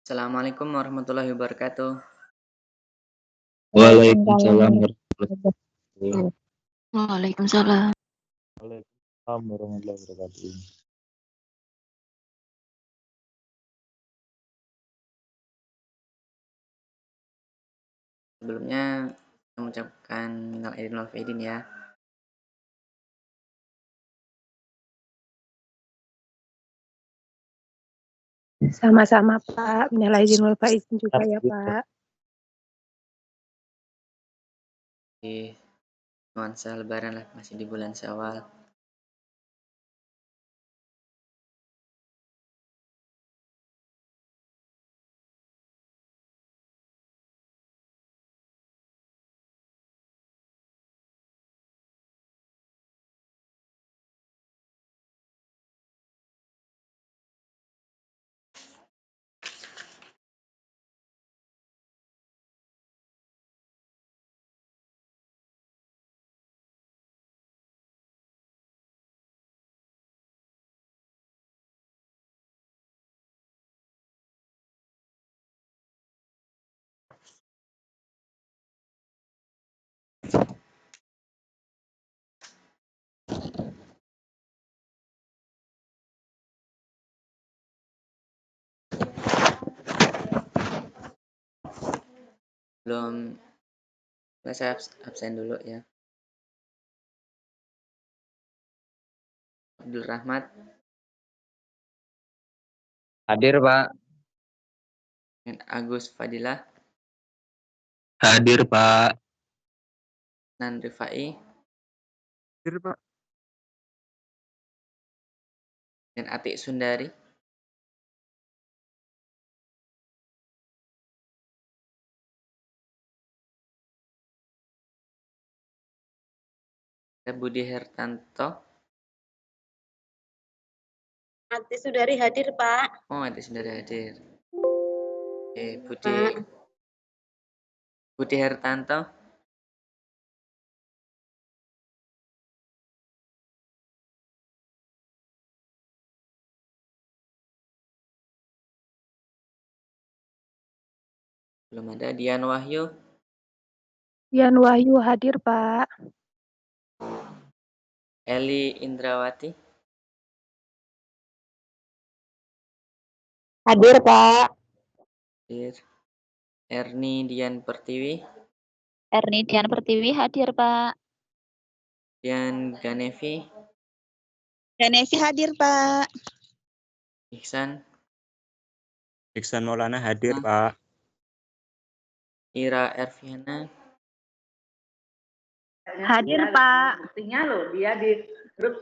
Assalamualaikum warahmatullahi wabarakatuh. Waalaikumsalam warahmatullahi wabarakatuh. Waalaikumsalam. Waalaikumsalam warahmatullahi wabarakatuh. Sebelumnya saya mengucapkan minal aidin wal faizin ya. Sama-sama Pak, minal aidin wal faizin juga ya Pak. Di nuansa lebaran lah, masih di bulan Syawal. Belum, saya absen dulu ya. Abdul Rahmat Hadir, Pak. dan Agus Fadilah, Hadir, Pak. Nan Rifai Hadir, Pak. dan Atik Sundari. Ada Budi Hertanto. Atik Sundari hadir, Pak. Oh, Atik Sundari hadir. Pak. Budi Hertanto. Belum ada. Dian Wahyu. Dian Wahyu hadir Pak. Eli Indrawati. Hadir, Pak. Hadir. Erni Dian Pertiwi. Erni Dian Pertiwi hadir, Pak. Dian Ganevi. Ganevi hadir, Pak. Ihsan. Iksan Maulana hadir, Pak. Ira Erviana. Hadir, Pak. Buktinya loh, dia di grup.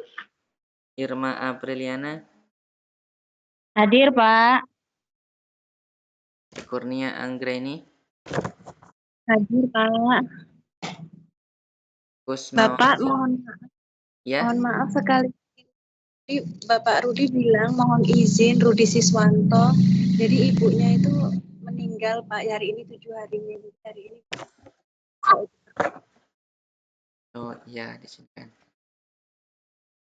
Irma Apriliana. Hadir, Pak. Kurnia Anggreni. Hadir, Pak. Kusma Bapak, Wajib. mohon maaf sekali. Bapak Rudi bilang mohon izin Rudi Siswanto. Jadi ibunya itu meninggal, Pak. Hari ini 7 harinya. Hari ini. Oh iya, di sini kan.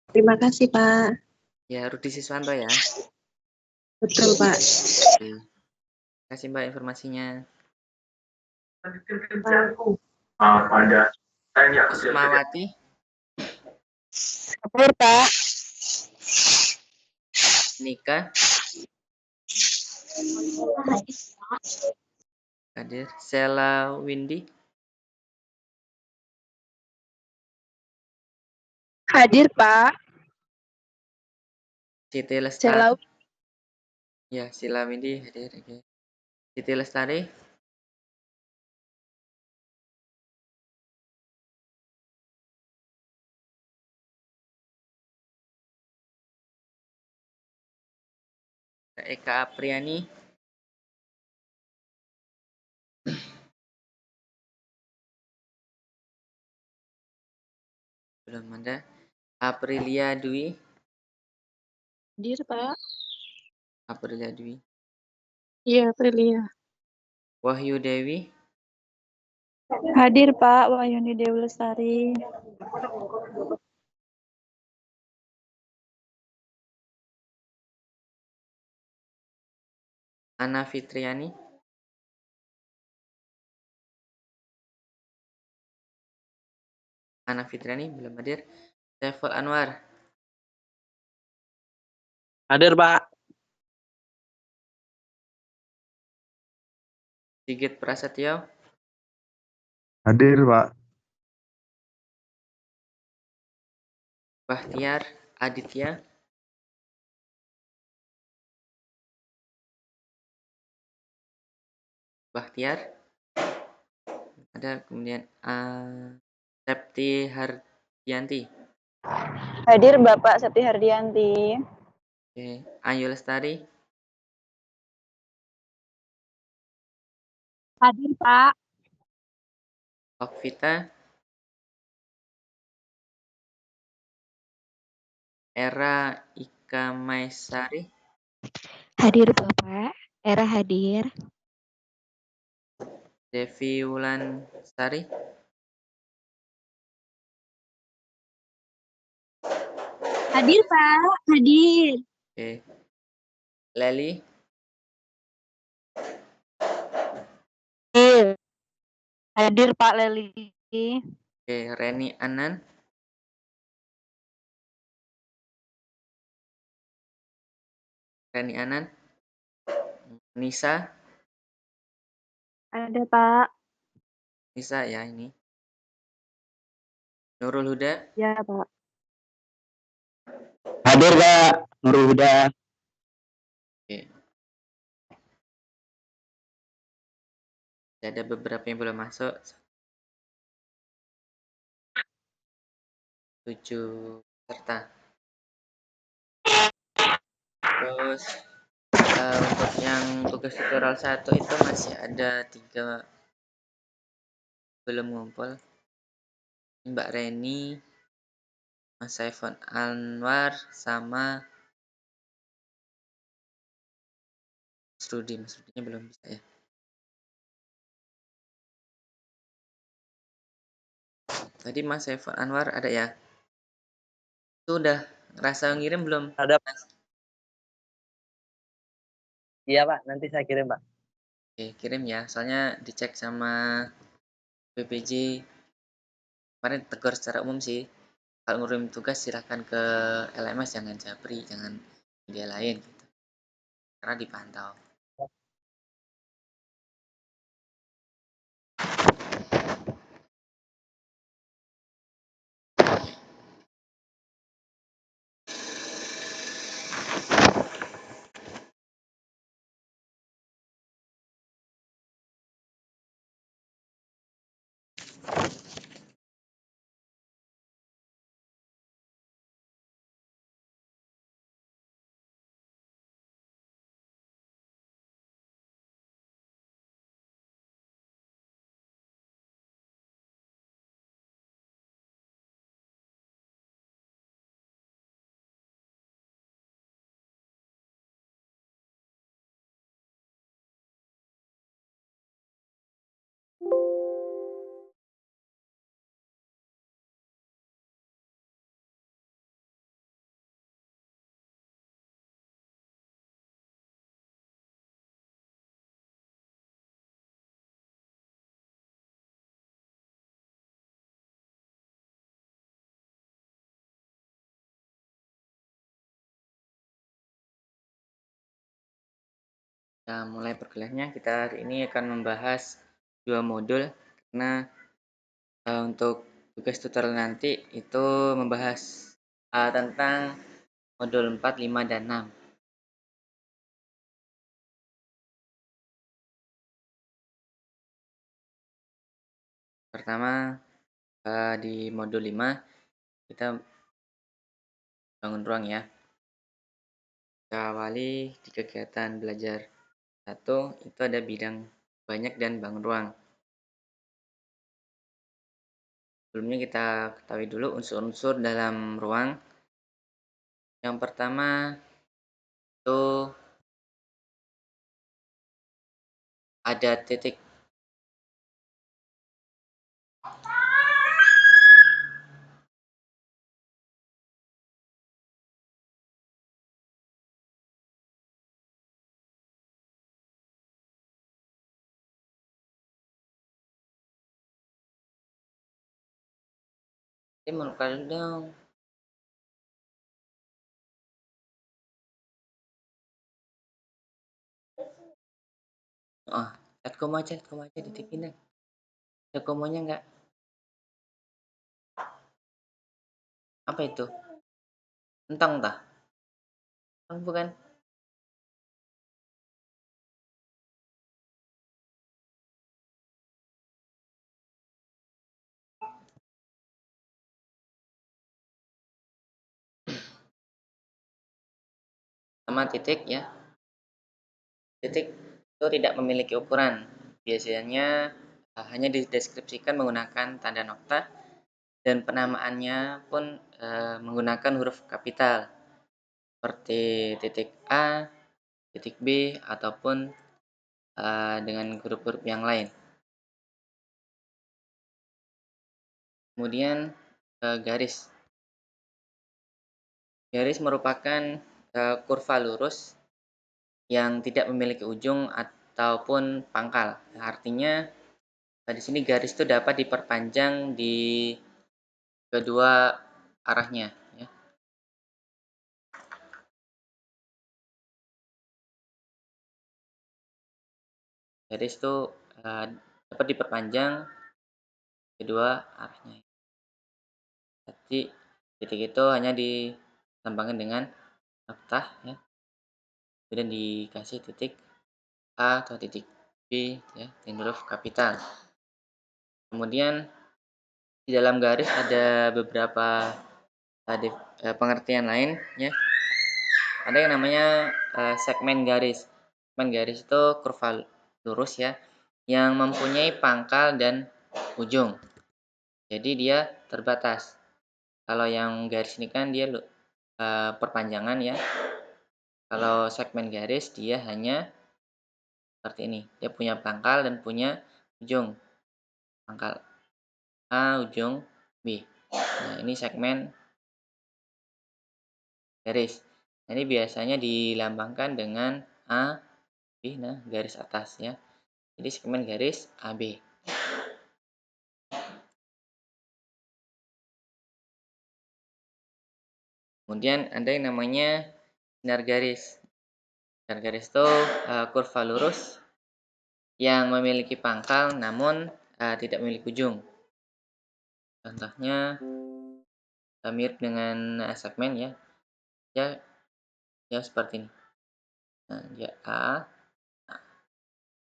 Terima kasih, Pak. Ya, Rudi Siswanto ya. Betul, Pak. Terima kasih Mbak informasinya. Pada tanya Kusmawati. Hadir, Pak. Nika. Hadir. Sela Windy. Hadir Pak. Siti Lestari. Ya, Sila Windy hadir. Oke. Siti Lestari. Eka Apriani. Belum ada. Aprilia Dwi. Hadir, Pak. Aprilia Dwi. Iya, Aprilia. Wahyu Dewi. Hadir Pak Wahyuni Dewi Lestari. Ana Fitriani. Ana Fitriani belum hadir. Saiful Anwar. Hadir, Pak. Sigit Prasetyo. Hadir, Pak. Bahtiar Aditya. Bahtiar. Ada kemudian Septi Hardianti. Hadir Bapak Septi Hardianti. Oke. Ayu Lestari. Hadir, Pak. Okvita. Era Ika Maesari. Hadir Bapak, Era hadir. Devi Wulan Sari. Hadir Pak, hadir. Oke. Leli. Hadir Pak Leli. Oke. Reni Anan. Reni Anan. Nisa. Ada Pak. Nisa ya ini. Nurul Huda. Ya Pak. Hadir, Pak. Nurul Huda. Oke. Ada beberapa yang belum masuk. 7 peserta. Terus untuk yang tugas tutorial 1 itu masih ada 3 belum ngumpul. Mbak Reni, Mas Saifon Anwar, sama Mas Rudi. Mas Rudinya belum bisa ya. Tadi Mas Saifon Anwar ada ya? Itu udah ngerasa ngirim belum? Ada. Iya, Pak. Nanti saya kirim, Pak. Oke, kirim ya. Soalnya dicek sama BPJ. Kemarin tegur secara umum sih. Kalau ngirim tugas silahkan ke LMS, jangan Japri, jangan media lain gitu. Karena dipantau. Nah, mulai perkuliahannya kita hari ini akan membahas 2 modul karena untuk tugas tutorial nanti itu membahas tentang modul 4, 5, dan 6. pertama di modul 5 kita bangun ruang ya. Kita awali di kegiatan belajar 1 itu ada bidang banyak dan bangun ruang. Sebelumnya kita ketahui dulu unsur-unsur dalam ruang. Yang pertama itu ada titik. Ini menukar dong. Oh, lihat komo aja di TV nih. Ada komonya enggak? Apa itu? Entang tah? Bukan. Sama titik ya. Titik itu tidak memiliki ukuran. Biasanya hanya dideskripsikan menggunakan tanda nokta dan penamaannya pun menggunakan huruf kapital seperti titik A, titik B ataupun dengan huruf-huruf yang lain. Kemudian garis. Garis merupakan kurva lurus yang tidak memiliki ujung ataupun pangkal. Artinya di sini garis itu dapat diperpanjang di kedua arahnya ya. Garis itu dapat diperpanjang kedua arahnya. Jadi titik itu hanya ditambahkan dengan noktah ya. Kemudian dikasih titik A atau titik B ya dengan huruf kapital. Kemudian di dalam garis ada beberapa pengertian lain ya. Ada yang namanya segmen garis. Segmen garis itu kurva lurus ya yang mempunyai pangkal dan ujung. Jadi dia terbatas. Kalau yang garis ini kan dia perpanjangan ya. Kalau segmen garis dia hanya seperti ini. Dia punya pangkal dan punya ujung. Pangkal A, ujung B. Nah, ini segmen garis. Nah, ini biasanya dilambangkan dengan A, B, nah garis atas ya. Jadi segmen garis AB. Kemudian ada yang namanya sinar garis. Sinar garis itu kurva lurus yang memiliki pangkal namun tidak memiliki ujung. Contohnya mirip dengan segmen ya. Ya seperti ini. Nah, dia A,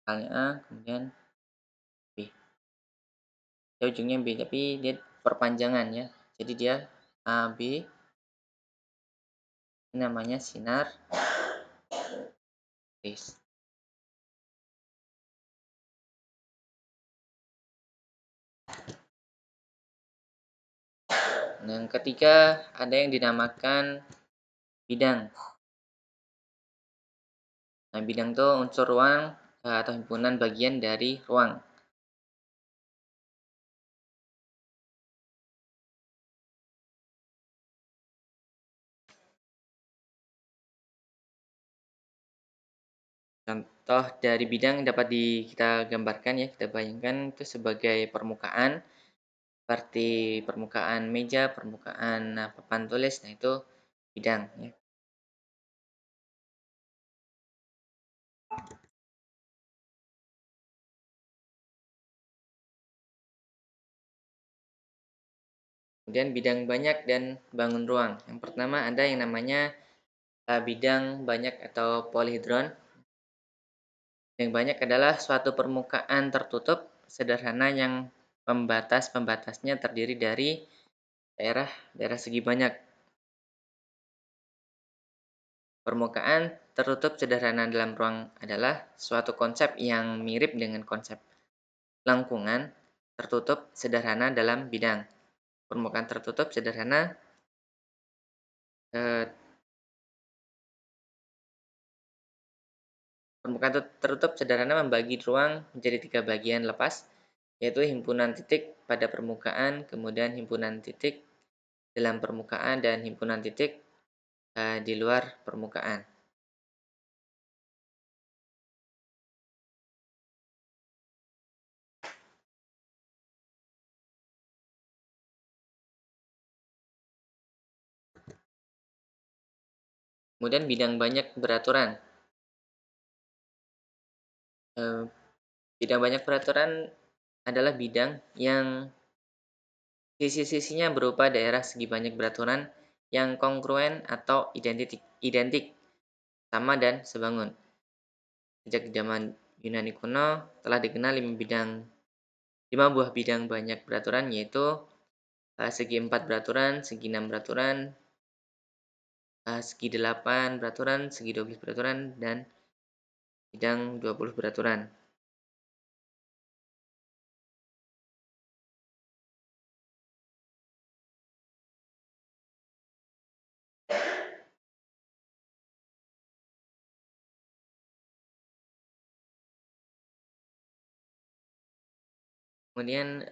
pangkalnya A, kemudian B. Ya, ujungnya B, tapi dia perpanjangan ya. Jadi dia AB. Ini namanya sinar garis. Yang ketiga ada yang dinamakan bidang. Nah, bidang itu unsur ruang atau himpunan bagian dari ruang. Contoh dari bidang dapat kita gambarkan ya, kita bayangkan itu sebagai permukaan, seperti permukaan meja, permukaan papan tulis, nah itu bidang ya. Kemudian bidang banyak dan bangun ruang. Yang pertama ada yang namanya bidang banyak atau polihedron. Yang banyak adalah suatu permukaan tertutup sederhana yang pembatas-pembatasnya terdiri dari daerah segi banyak. Permukaan tertutup sederhana dalam ruang adalah suatu konsep yang mirip dengan konsep lengkungan tertutup sederhana dalam bidang. Permukaan tertutup sederhana membagi ruang menjadi 3 bagian lepas, yaitu himpunan titik pada permukaan, kemudian himpunan titik dalam permukaan, dan himpunan titik di luar permukaan. Kemudian bidang banyak beraturan. Bidang banyak beraturan adalah bidang yang sisi-sisinya berupa daerah segi banyak beraturan yang kongruen atau identik, sama dan sebangun. Sejak zaman Yunani kuno telah dikenal 5 buah bidang banyak beraturan, yaitu segi 4 beraturan, segi 6 beraturan, segi 8 beraturan, segi 12 beraturan, dan bidang 20 beraturan. Kemudian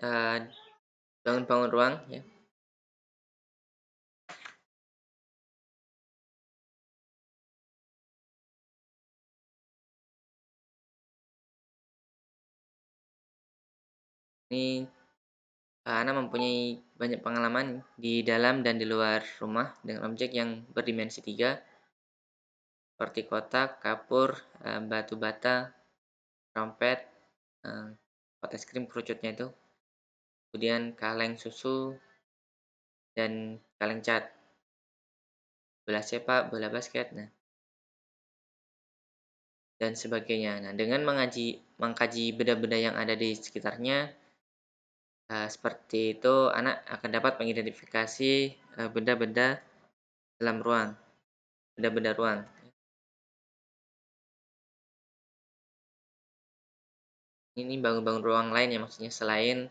bangun-bangun ruang, ya. Ini Ana mempunyai banyak pengalaman di dalam dan di luar rumah dengan objek yang berdimensi 3, seperti kotak, kapur, batu bata, trompet, pot es krim kerucutnya itu, kemudian kaleng susu, dan kaleng cat, bola sepak, bola basket, dan sebagainya. Nah, dengan mengkaji benda-benda yang ada di sekitarnya, seperti itu, anak akan dapat mengidentifikasi benda-benda dalam ruang, benda-benda ruang. Ini bangun-bangun ruang lain ya, maksudnya selain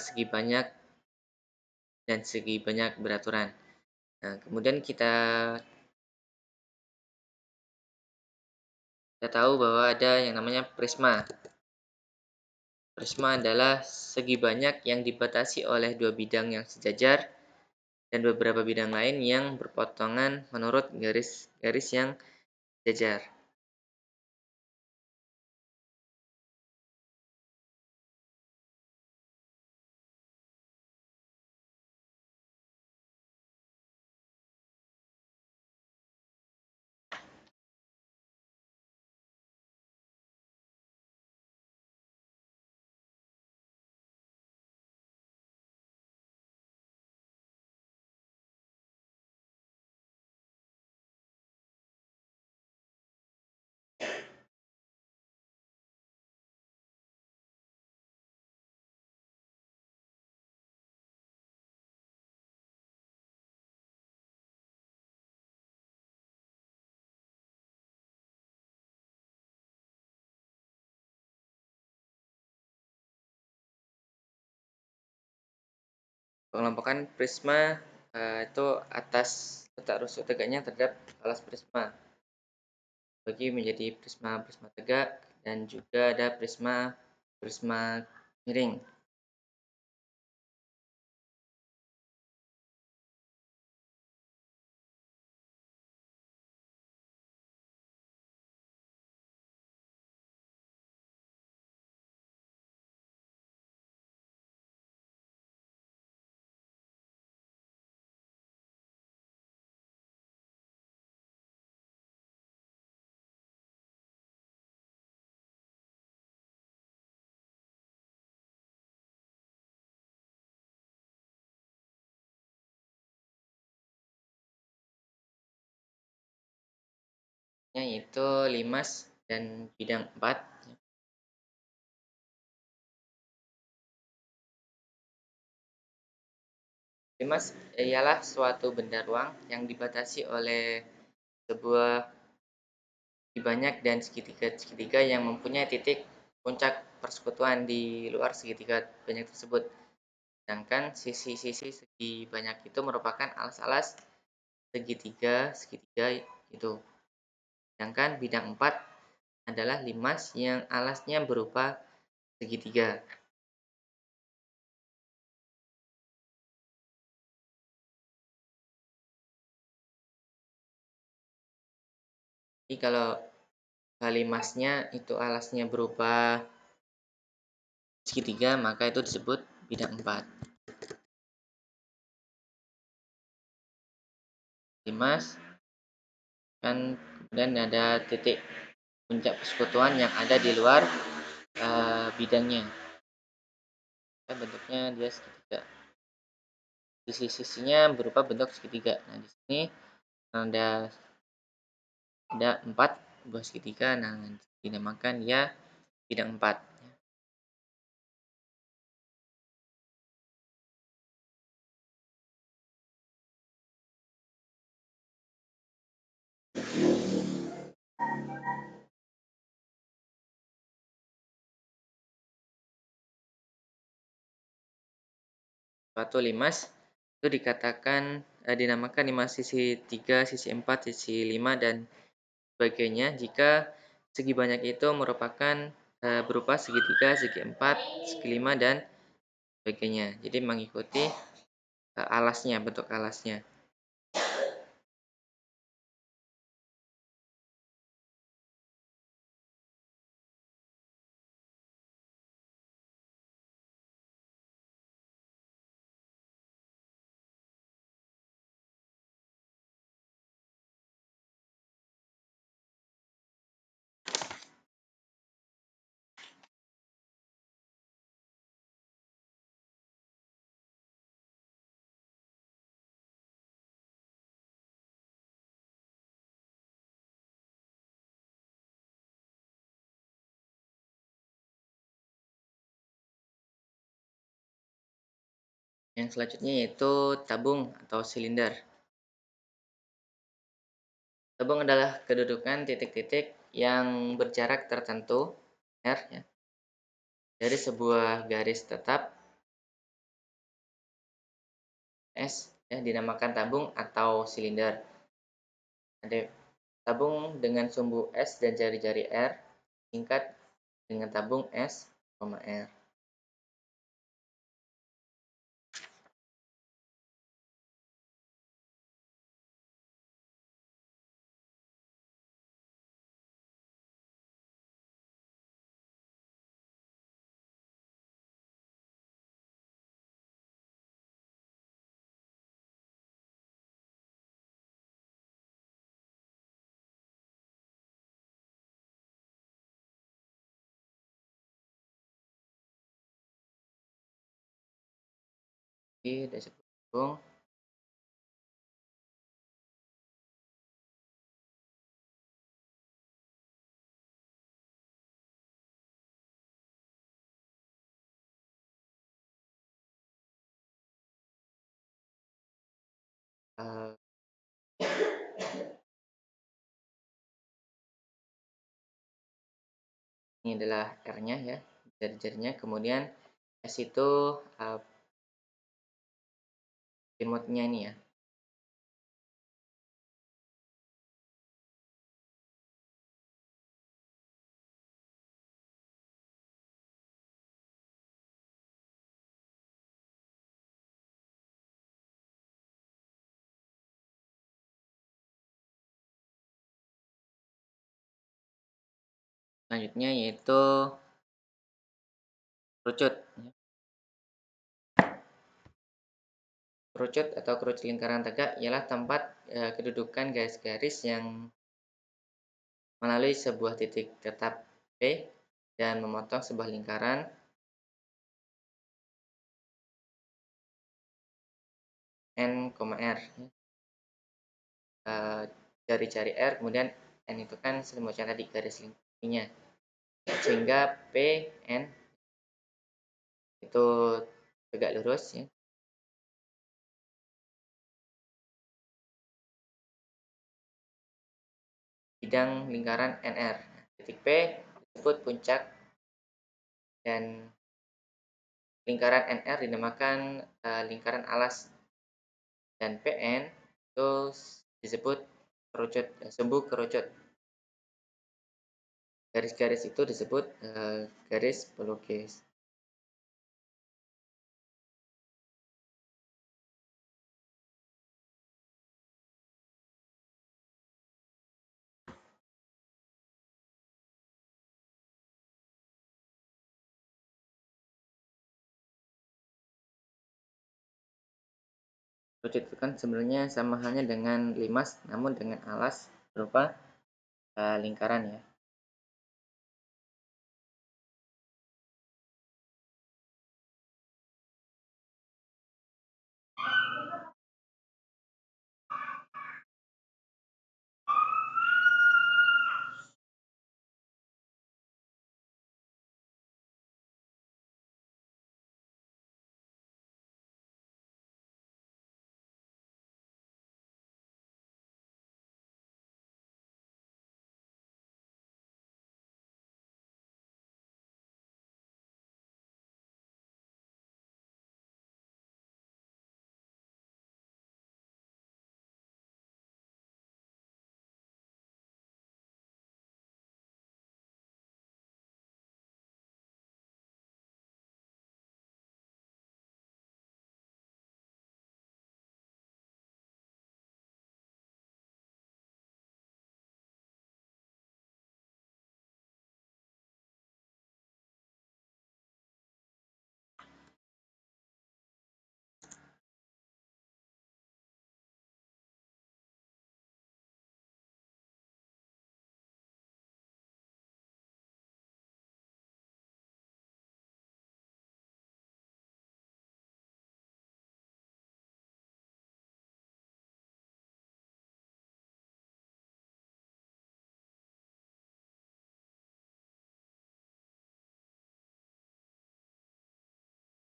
segi banyak dan segi banyak beraturan. Nah, kemudian kita tahu bahwa ada yang namanya prisma. Prisma adalah segi banyak yang dibatasi oleh 2 bidang yang sejajar dan beberapa bidang lain yang berpotongan menurut garis-garis yang sejajar. Pengelompokan prisma itu atas letak rusuk tegaknya terhadap alas prisma. Bagi menjadi prisma tegak, dan juga ada prisma miring. Yaitu limas dan bidang 4. Limas ialah suatu benda ruang yang dibatasi oleh sebuah banyak dan segitiga yang mempunyai titik puncak persekutuan di luar segitiga banyak tersebut. Sedangkan sisi-sisi segi banyak itu merupakan alas-alas segitiga itu. Sedangkan bidang 4 adalah limas yang alasnya berupa segitiga. Jadi kalau limasnya itu alasnya berupa segitiga, maka itu disebut bidang 4. Limas kan kemudian ada titik puncak persekutuan yang ada di luar bidangnya. Kan bentuknya dia segitiga. Sisi-sisinya berupa bentuk segitiga. Nah, di sini ada 4 buah segitiga. Nah, dinamakan dia bidang 4. Suatu limas itu dinamakan limas sisi 3, sisi 4, sisi 5 dan sebagainya jika segi banyak itu merupakan berupa segitiga, segi 4, segi 5 dan sebagainya. Jadi mengikuti alasnya, bentuk alasnya. Yang selanjutnya yaitu tabung atau silinder. Tabung adalah kedudukan titik-titik yang berjarak tertentu R ya, dari sebuah garis tetap S ya, dinamakan tabung atau silinder. Ada tabung dengan sumbu S dan jari-jari R singkat dengan tabung S, R. Jadi ada sebuah tabung ini adalah R-nya ya, jari-jarinya. Kemudian S itu remote-nya ini ya. Selanjutnya yaitu kerucut. Kerucut atau kerucut lingkaran tegak ialah tempat kedudukan garis-garis yang melalui sebuah titik tetap P dan memotong sebuah lingkaran N, R. Jari-jari R, kemudian N itu kan semacam tadi garis lingkupnya. Sehingga P, N itu tegak lurus ya. bidang lingkaran NR. Titik P disebut puncak dan lingkaran NR dinamakan lingkaran alas, dan PN itu disebut kerucut, sumbu kerucut. Garis-garis itu disebut garis pelukis. Kerucut itu kan sebenarnya sama halnya dengan limas, namun dengan alas berupa lingkaran ya.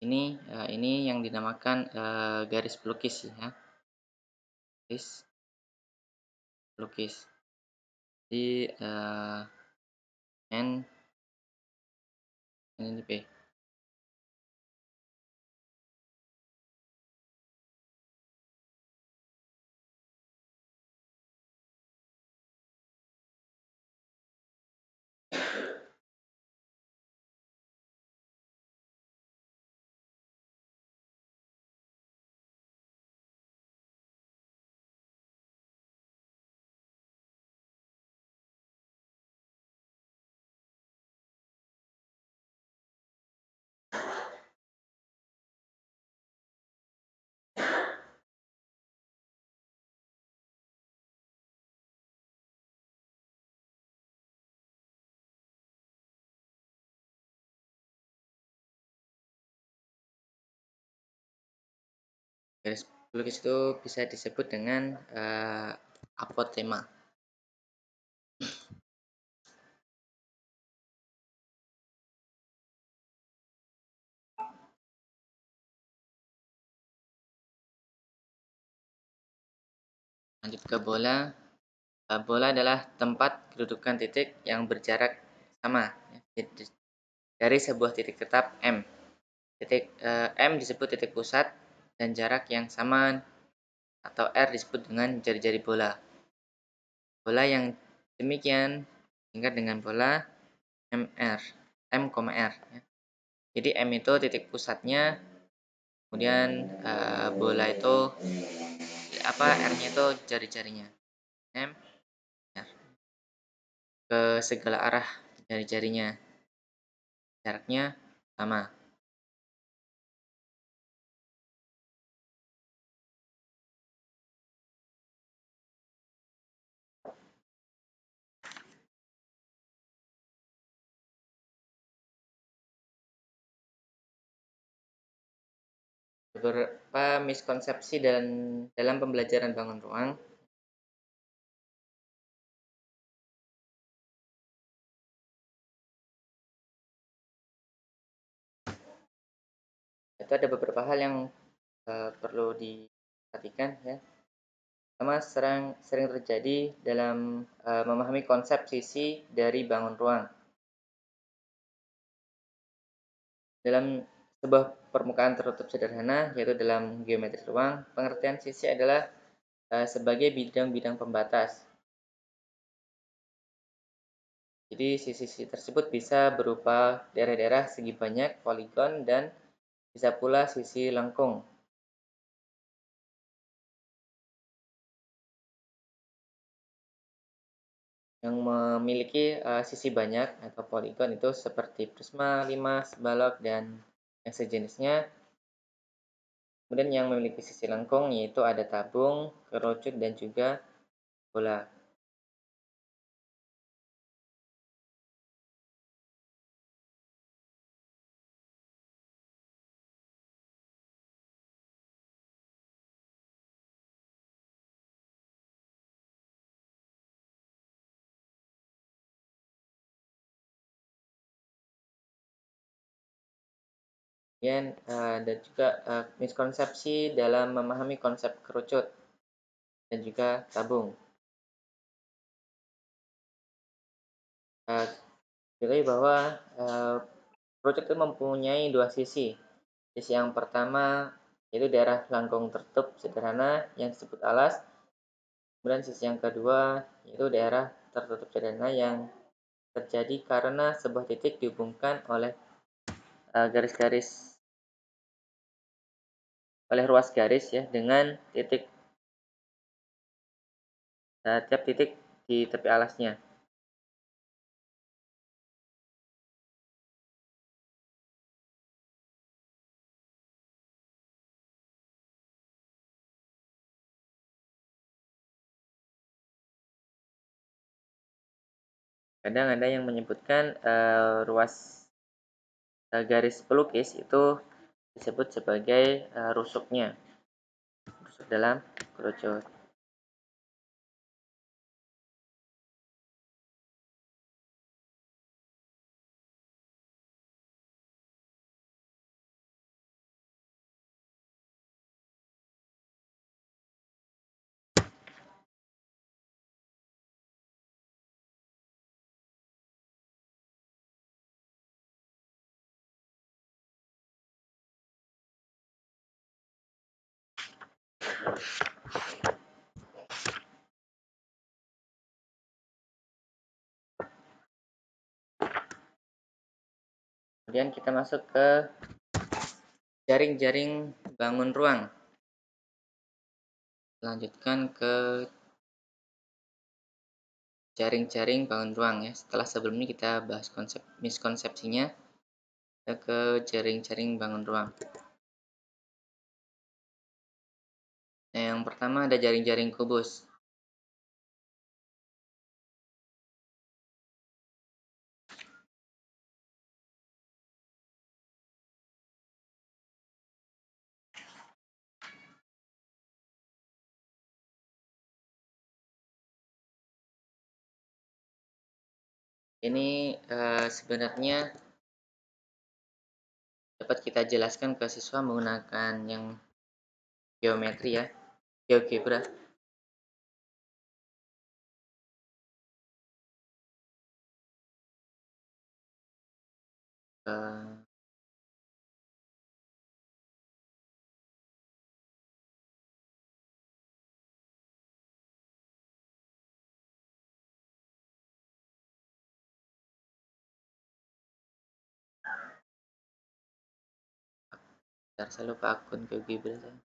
Ini yang dinamakan garis pelukis ya. Garis pelukis. Di N ini P. Garis pelukis itu bisa disebut dengan apotema. Lanjut ke bola. Bola adalah tempat kedudukan titik yang berjarak sama dari sebuah titik tetap M. Titik M disebut titik pusat dan jarak yang sama atau R disebut dengan jari-jari bola. Bola yang demikian disingkat dengan bola MR, M,R. Jadi M itu titik pusatnya, kemudian bola itu R-nya itu jari-jarinya. M, R. Ke segala arah jari-jarinya. Jaraknya sama. Beberapa miskonsepsi dalam pembelajaran bangun ruang. Itu ada beberapa hal yang perlu diperhatikan ya. Pertama, sering terjadi dalam memahami konsep sisi dari bangun ruang. Dalam sebuah permukaan tertutup sederhana, yaitu dalam geometri ruang, pengertian sisi adalah sebagai bidang-bidang pembatas. Jadi sisi-sisi tersebut bisa berupa daerah-daerah segi banyak, poligon, dan bisa pula sisi lengkung. Yang memiliki sisi banyak atau poligon itu seperti prisma, limas, balok, dan yang sejenisnya. Kemudian yang memiliki sisi lengkung yaitu ada tabung, kerucut, dan juga bola. Kemudian ada juga miskonsepsi dalam memahami konsep kerucut dan juga tabung. Diketahui bahwa kerucut itu mempunyai dua sisi. Sisi yang pertama yaitu daerah langkung tertutup sederhana yang disebut alas. Kemudian sisi yang kedua yaitu daerah tertutup sederhana yang terjadi karena sebuah titik dihubungkan oleh garis-garis oleh ruas garis ya dengan titik tiap titik di tepi alasnya. Kadang ada yang menyebutkan ruas garis pelukis itu disebut sebagai rusuk dalam kerucut. Kemudian kita masuk ke jaring-jaring bangun ruang. Lanjutkan ke jaring-jaring bangun ruang ya. Setelah sebelumnya kita bahas miskonsepsinya, kita ke jaring-jaring bangun ruang. Nah, yang pertama ada jaring-jaring kubus. Ini sebenarnya dapat kita jelaskan ke siswa menggunakan yang geometri ya, GeoGebra. Saya lupa akun GeoGebra saya.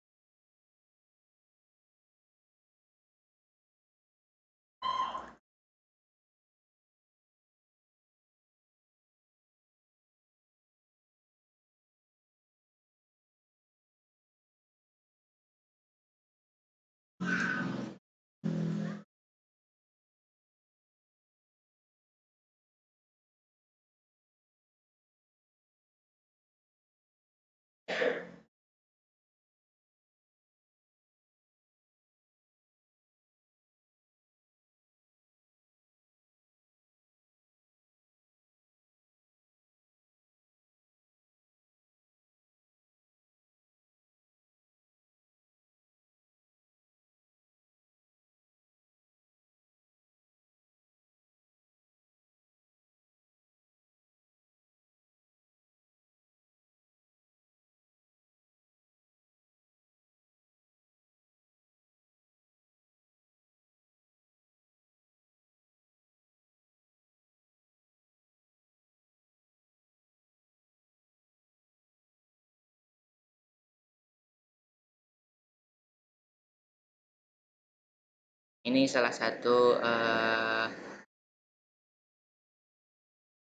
Ini salah satu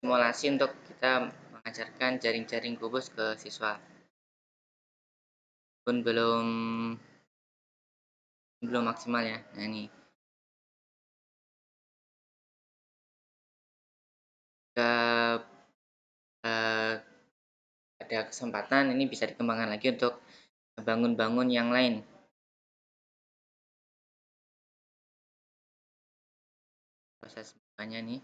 simulasi untuk kita mengajarkan jaring-jaring kubus ke siswa. Pun belum maksimal ya. Nah ini jika ada kesempatan ini bisa dikembangkan lagi untuk bangun-bangun yang lain. Proses bukanya nih.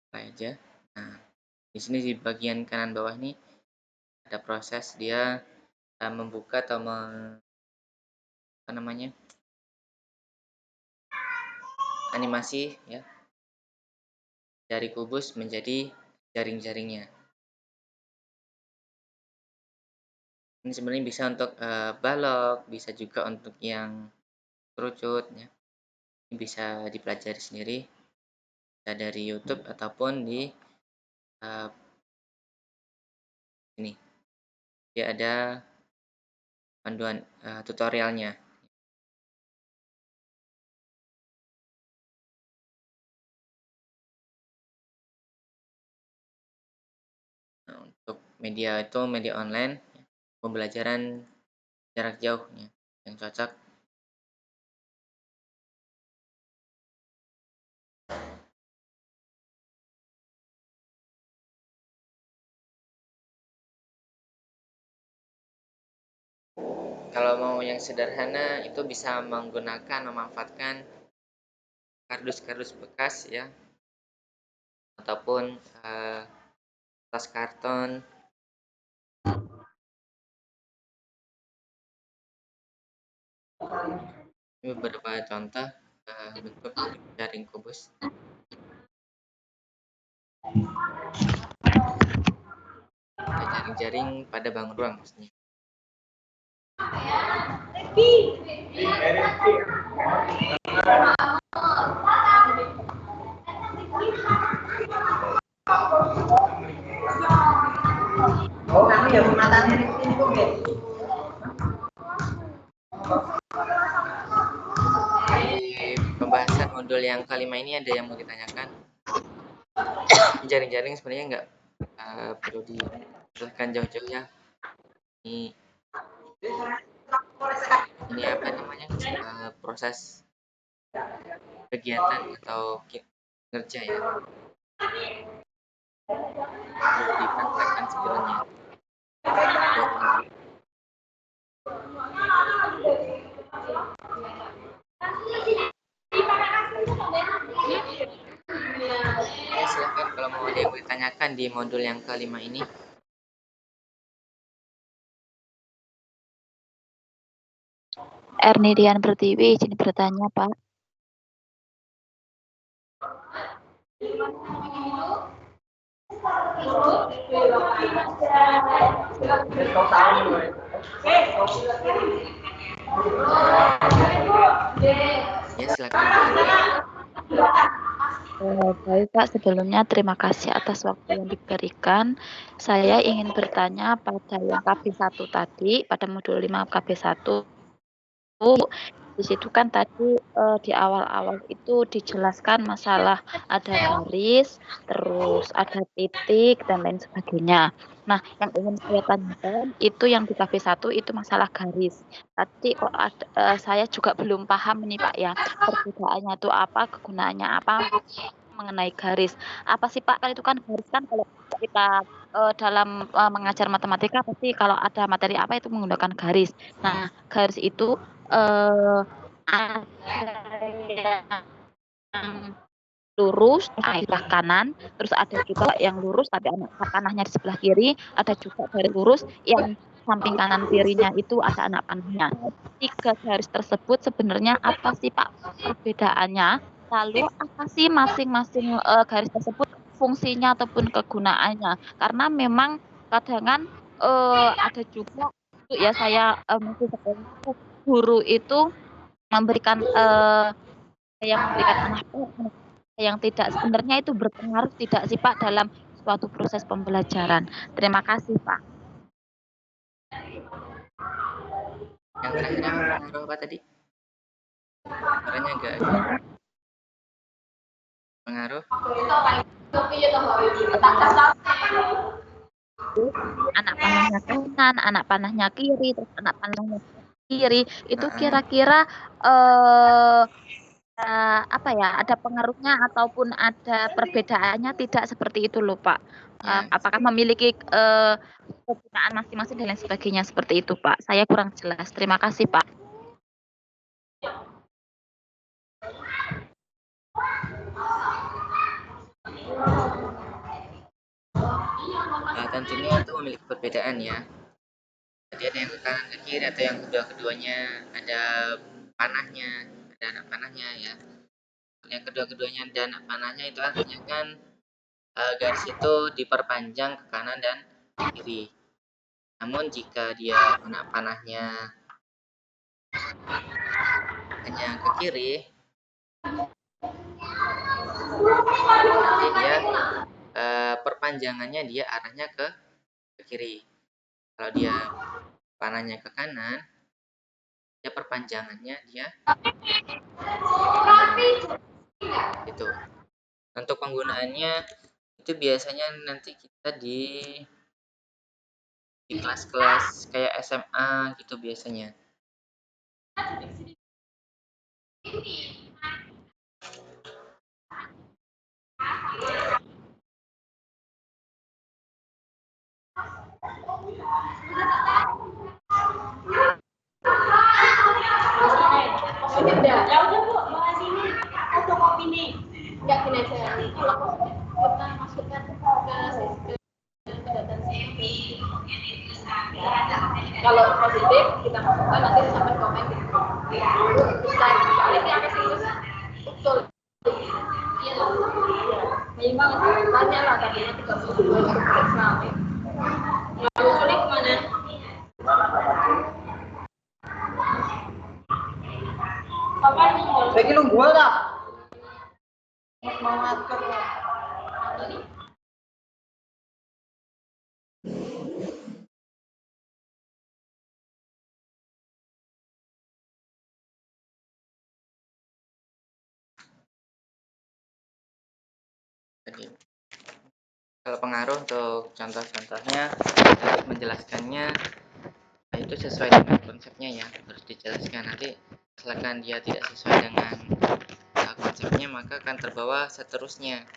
Apa aja. Nah, di sini di bagian kanan bawah ini ada proses dia membuka atau apa namanya? Animasi ya. Dari kubus menjadi jaring-jaringnya. Ini sebenarnya bisa untuk balok, bisa juga untuk yang kerucut ya. Ini bisa dipelajari sendiri dari YouTube ataupun di ini. Dia ada panduan tutorialnya. Nah, untuk media itu media online, pembelajaran jarak jauh ya, yang cocok. Kalau mau yang sederhana itu bisa memanfaatkan kardus-kardus bekas ya, ataupun tas karton. Ini beberapa contoh bentuk jaring kubus. Jaring-jaring pada bangun ruang maksudnya. Di pembahasan modul yang kelima ini ada yang mau ditanyakan? Jaring-jaring sebenarnya nggak perlu dijelaskan jauh-jauh ya. Ini apa namanya proses kegiatan atau kerja ya, perlu dipraktekkan sebelumnya. Ya, silahkan kalau mau ada yang ditanyakan di modul yang kelima ini. Ernidian Pertiwi izin bertanya, Pak. Ya, silakan. Baik Pak, sebelumnya terima kasih atas waktu yang diberikan. Saya ingin bertanya pada yang KB1 tadi, pada modul 5 KB1. Di situ kan tadi di awal-awal itu dijelaskan masalah ada garis, terus ada titik dan lain sebagainya. Nah, yang ingin saya tanyakan itu yang di KB1 itu masalah garis. Tadi kok saya juga belum paham nih Pak ya, perbedaannya itu apa, kegunaannya apa mengenai garis. Apa sih Pak? Kan itu kan garis kan kalau kita dalam mengajar matematika pasti kalau ada materi apa itu menggunakan garis. Nah, garis itu ada yang lurus di sebelah kanan, terus ada juga yang lurus tapi anak panahnya di sebelah kiri, ada juga garis lurus yang samping kanan kirinya itu ada anak panahnya. Tiga garis tersebut sebenarnya apa sih Pak perbedaannya? Lalu apa sih masing-masing garis tersebut fungsinya ataupun kegunaannya? Karena memang kadang ada juga ya saya guru itu memberikan yang memberikan arah yang tidak sebenarnya itu berpengaruh tidak sih Pak dalam suatu proses pembelajaran. Terima kasih Pak. Yang terakhir apa pengaruh apa tadi? Suaranya agak pengaruh. Anak panahnya kanan, anak panahnya kiri, terus anak panahnya kiri, itu Heeh. kira-kira apa ya, ada pengaruhnya ataupun ada perbedaannya tidak seperti itu loh Pak. Ya. Apakah memiliki kegunaan masing-masing dan lain sebagainya seperti itu Pak. Saya kurang jelas. Terima kasih Pak. Tentunya itu memiliki perbedaan ya. Jadi ada yang ke kanan ke kiri atau yang kedua-keduanya ada panahnya, ada anak panahnya ya. Yang kedua-keduanya ada anak panahnya itu artinya kan garis itu diperpanjang ke kanan dan kiri. Namun jika dia anak panahnya hanya ke kiri, nanti dia perpanjangannya dia arahnya ke kiri. Kalau dia panahnya ke kanan, dia perpanjangannya dia itu. Untuk penggunaannya itu biasanya nanti kita di kelas-kelas kayak SMA gitu biasanya. Ya udah Bu, makasih ini fotokopi nih. Enggak gini aja. Kalau kita masukkan ke data CV. Kalau positif kita masukkan nanti sampai komen di grup. Soalnya dia akan serius. Betul. Iya lah. Banyak banget. Tanya lah tadinya 32 sampai. Lalu sulit kemana? Saya kira gua tak mau ngatur. Jadi kalau pengaruh untuk contoh-contohnya untuk menjelaskannya itu sesuai dengan konsepnya ya, harus dijelaskan. Nanti misalkan dia tidak sesuai dengan konsepnya maka akan terbawa seterusnya.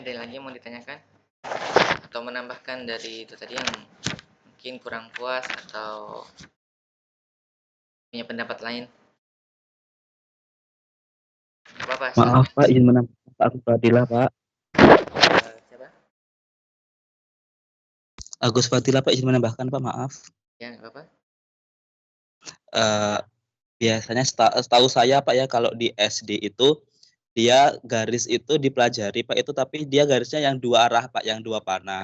Ada lagi yang mau ditanyakan atau menambahkan dari itu tadi yang mungkin kurang puas atau punya pendapat lain? Apa Maaf Pak, izin menambahkan Pak Agus Fadilah Pak. Siapa? Agus Fadilah Pak, izin menambahkan Pak, maaf. Ya nggak apa-apa. Biasanya setahu saya Pak ya, kalau di SD itu dia garis itu dipelajari Pak itu, tapi dia garisnya yang dua arah Pak, yang dua panah.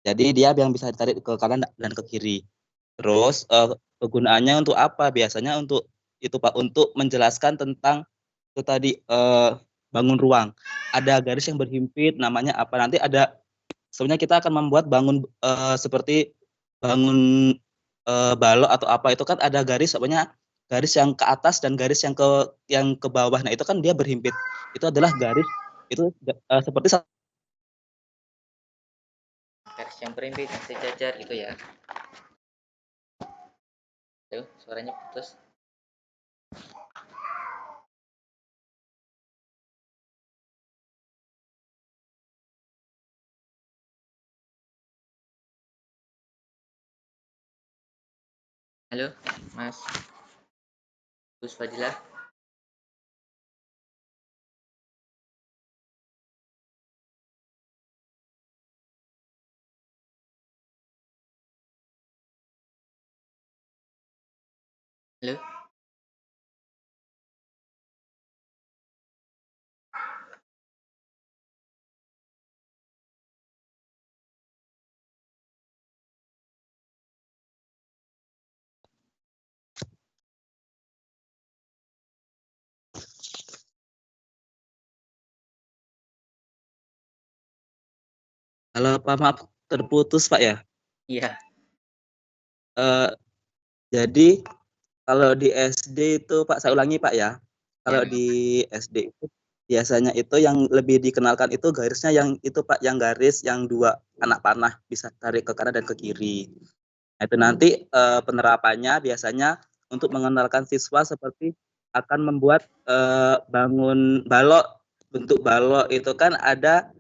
Jadi dia yang bisa ditarik ke kanan dan ke kiri. Terus kegunaannya untuk apa? Biasanya untuk itu Pak, untuk menjelaskan tentang itu tadi bangun ruang. Ada garis yang berhimpit, namanya apa? Nanti ada, sebenarnya kita akan membuat bangun seperti bangun balok atau apa, itu kan ada garis, sebenarnya garis yang ke atas dan garis yang ke bawah. Nah, itu kan dia berhimpit. Itu adalah garis itu seperti Garis yang berhimpit yang sejajar itu ya. Tuh, suaranya putus. Halo, Mas Gus Fadilah. Halo? Halo Pak, maaf terputus Pak ya. Iya. Jadi kalau di SD itu Pak, saya ulangi Pak ya. Kalau Ya. di SD itu biasanya itu yang lebih dikenalkan itu garisnya yang itu Pak, yang garis yang 2 anak panah bisa tarik ke kanan dan ke kiri. Nah, itu nanti penerapannya biasanya untuk mengenalkan siswa seperti akan membuat bangun balok. Bentuk balok itu kan ada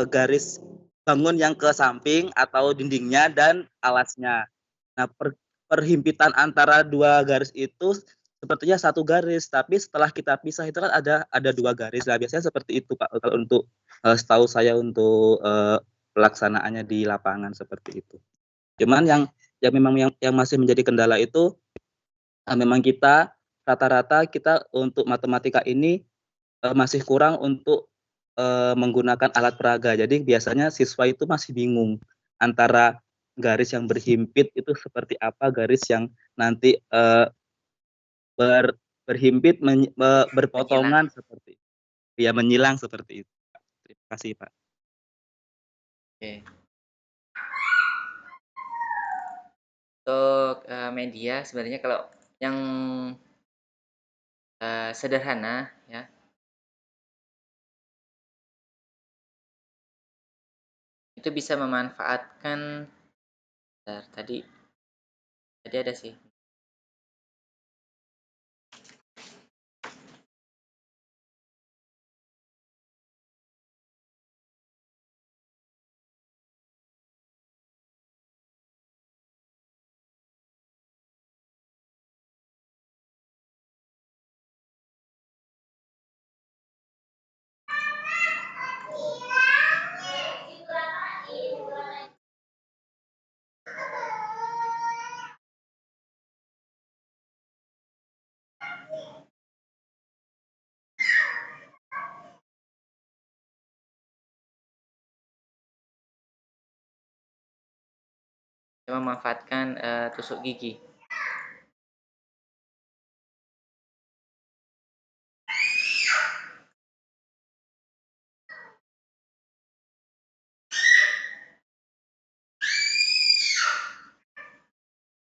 garis bangun yang ke samping atau dindingnya dan alasnya. Nah, perhimpitan antara 2 garis itu sepertinya 1 garis, tapi setelah kita pisah itu kan ada 2 garis. Nah, biasanya seperti itu Pak, kalau untuk setahu saya untuk pelaksanaannya di lapangan seperti itu. Cuman yang memang yang masih menjadi kendala itu memang kita rata-rata kita untuk matematika ini masih kurang untuk menggunakan alat peraga. Jadi biasanya siswa itu masih bingung antara garis yang berhimpit itu seperti apa, garis yang nanti berhimpit berpotongan seperti ya, menyilang seperti itu. Terima kasih Pak. Oke. Untuk media sebenarnya kalau yang sederhana ya, itu bisa memanfaatkan tadi ada sih. Memanfaatkan tusuk gigi.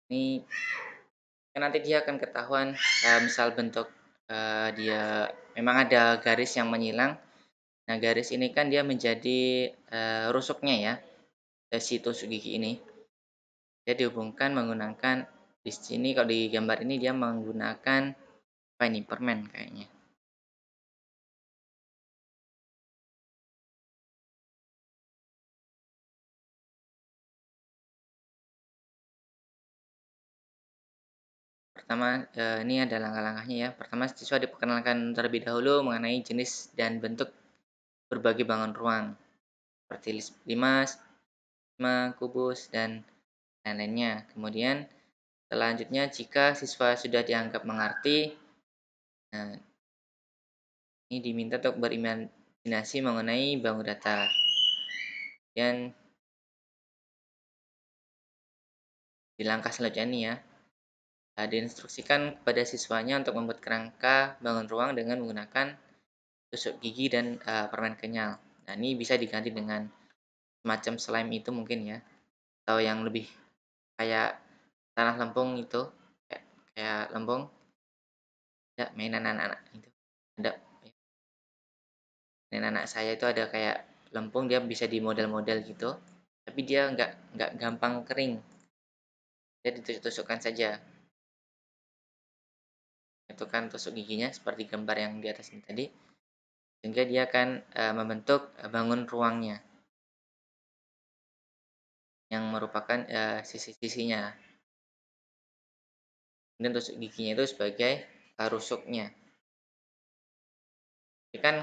Ini kan nanti dia akan ketahuan misal bentuk dia memang ada garis yang menyilang. Nah, garis ini kan dia menjadi rusuknya ya, si tusuk gigi ini. Dia dihubungkan menggunakan di sini kalau di gambar ini dia menggunakan apa ini, permen kayaknya. Pertama, ini ada langkah-langkahnya ya. Pertama, siswa diperkenalkan terlebih dahulu mengenai jenis dan bentuk berbagai bangun ruang seperti limas, kubus, dan lain-lainnya. Kemudian selanjutnya jika siswa sudah dianggap mengerti, nah, ini diminta untuk berimajinasi mengenai bangun data. Dan di langkah selanjutnya ini ya, diinstruksikan kepada siswanya untuk membuat kerangka bangun ruang dengan menggunakan tusuk gigi dan permen kenyal. Nah, ini bisa diganti dengan semacam slime itu mungkin ya, atau yang lebih kayak tanah lempung itu, kayak lempung. Ada mainan anak-anak itu. Ada mainan anak saya itu ada kayak lempung, dia bisa di model-model gitu. Tapi dia nggak gampang kering. Dia ditusuk-tusukkan saja. Itu kan tusuk giginya seperti gambar yang di atas ini tadi. Sehingga dia akan membentuk bangun ruangnya yang merupakan sisi-sisinya. Dan tusuk giginya itu sebagai rusuknya. Jadi kan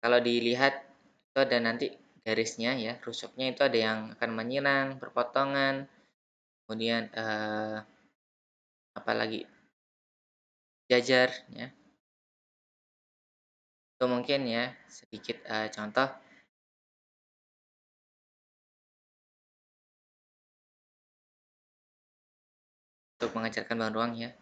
kalau dilihat itu ada nanti garisnya ya, rusuknya itu ada yang akan menyilang, berpotongan, kemudian apa lagi belajar ya. Itu mungkin ya sedikit contoh untuk mengajarkan bawang ruang ya.